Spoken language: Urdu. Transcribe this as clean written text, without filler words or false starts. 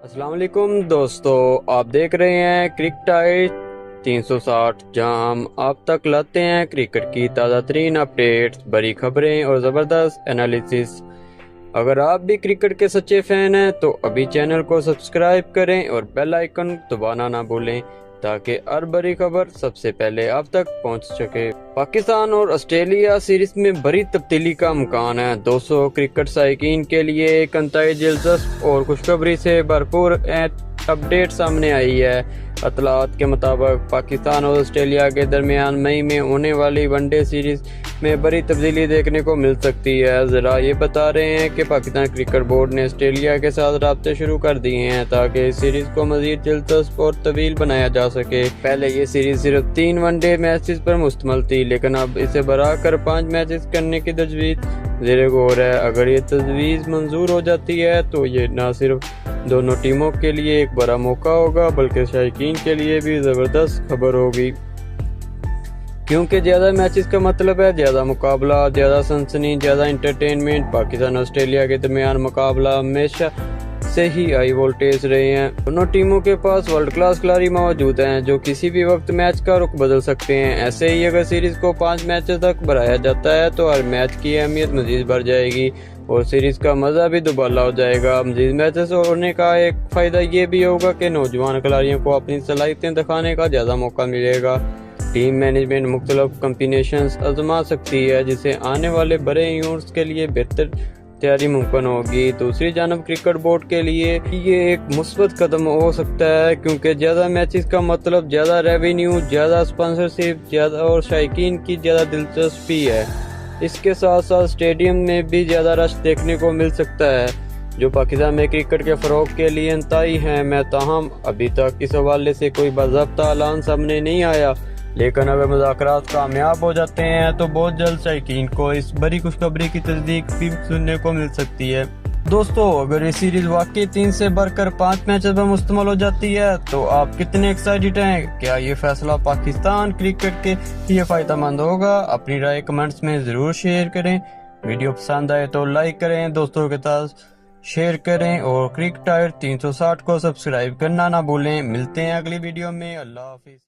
السلام علیکم دوستو، آپ دیکھ رہے ہیں کرکٹائٹ 360، جہاں ہم آپ تک لاتے ہیں کرکٹ کی تازہ ترین اپڈیٹس، بڑی خبریں اور زبردست انالیسس۔ اگر آپ بھی کرکٹ کے سچے فین ہیں تو ابھی چینل کو سبسکرائب کریں اور بیل آئیکن دبانا نہ بھولیں تاکہ ہر بڑی خبر سب سے پہلے آپ تک پہنچ سکے۔ پاکستان اور آسٹریلیا سیریز میں بڑی تبدیلی کا امکان ہے۔ دوستو، کرکٹ شائقین کے لیے ایک انتہائی دلچسپ اور خوشخبری سے بھرپور اپڈیٹ سامنے آئی ہے۔ اطلاعات کے مطابق پاکستان اور آسٹریلیا کے درمیان مئی میں ہونے والی ون ڈے سیریز میں بڑی تبدیلی دیکھنے کو مل سکتی ہے۔ ذرا یہ بتا رہے ہیں کہ پاکستان کرکٹ بورڈ نے آسٹریلیا کے ساتھ رابطے شروع کر دیے ہیں تاکہ اس سیریز کو مزید دلچسپ اور طویل بنایا جا سکے۔ پہلے یہ سیریز صرف 3 ون ڈے میچز پر مشتمل تھی، لیکن اب اسے بڑھا کر 5 میچز کرنے کی تجویز زیر غور ہے۔ اگر یہ تجویز منظور ہو جاتی ہے تو یہ نہ صرف دونوں ٹیموں کے لیے ایک بڑا موقع ہوگا بلکہ شائقین کے لیے بھی زبردست خبر ہوگی، کیونکہ زیادہ میچز کا مطلب ہے زیادہ مقابلہ، زیادہ سنسنی، زیادہ انٹرٹینمنٹ۔ پاکستان اور آسٹریلیا کے درمیان مقابلہ ہمیشہ سے ہی ہائی وولٹیج رہے ہیں۔ دونوں ٹیموں کے پاس ورلڈ کلاس کھلاڑی موجود ہیں جو کسی بھی وقت میچ کا رخ بدل سکتے ہیں۔ ایسے ہی اگر سیریز کو 5 میچز تک بڑھایا جاتا ہے تو ہر میچ کی اہمیت مزید بڑھ جائے گی اور سیریز کا مزہ بھی دوبالا ہو جائے گا۔ مزید میچز ہونے کا ایک فائدہ یہ بھی ہوگا کہ نوجوان کھلاڑیوں کو اپنی صلاحیتیں دکھانے کا زیادہ موقع ملے گا۔ ٹیم مینجمنٹ مختلف کمبینیشنز آزما سکتی ہے جس سے آنے والے بڑے ایونٹس کے لیے بہتر تیاری ممکن ہوگی۔ دوسری جانب کرکٹ بورڈ کے لیے یہ ایک مثبت قدم ہو سکتا ہے، کیونکہ زیادہ میچز کا مطلب زیادہ ریونیو، زیادہ اسپانسرشپ، زیادہ اور شائقین کی زیادہ دلچسپی ہے۔ اس کے ساتھ ساتھ اسٹیڈیم میں بھی زیادہ رش دیکھنے کو مل سکتا ہے، جو پاکستان میں کرکٹ کے فروغ کے لیے انتہائی اہم ہے۔ تاہم ابھی تک اس حوالے سے کوئی باضابطہ اعلان سامنے نہیں آیا، لیکن اگر مذاکرات کامیاب ہو جاتے ہیں تو بہت جلد شائقین کو اس بڑی خوشخبری کی تصدیق بھی سننے کو مل سکتی ہے۔ دوستو، اگر یہ سیریز واقعی 3 سے بڑھ کر 5 میچز پر مشتمل ہو جاتی ہے تو آپ کتنے ایکسائٹڈ ہیں؟ کیا یہ فیصلہ پاکستان کرکٹ کے لیے فائدہ مند ہوگا؟ اپنی رائے کمنٹس میں ضرور شیئر کریں۔ ویڈیو پسند آئے تو لائک کریں، دوستوں کے ساتھ شیئر کریں اور کرکٹائٹ 360 کو سبسکرائب کرنا نہ بھولیں۔ ملتے ہیں اگلی ویڈیو میں۔ اللہ حافظ۔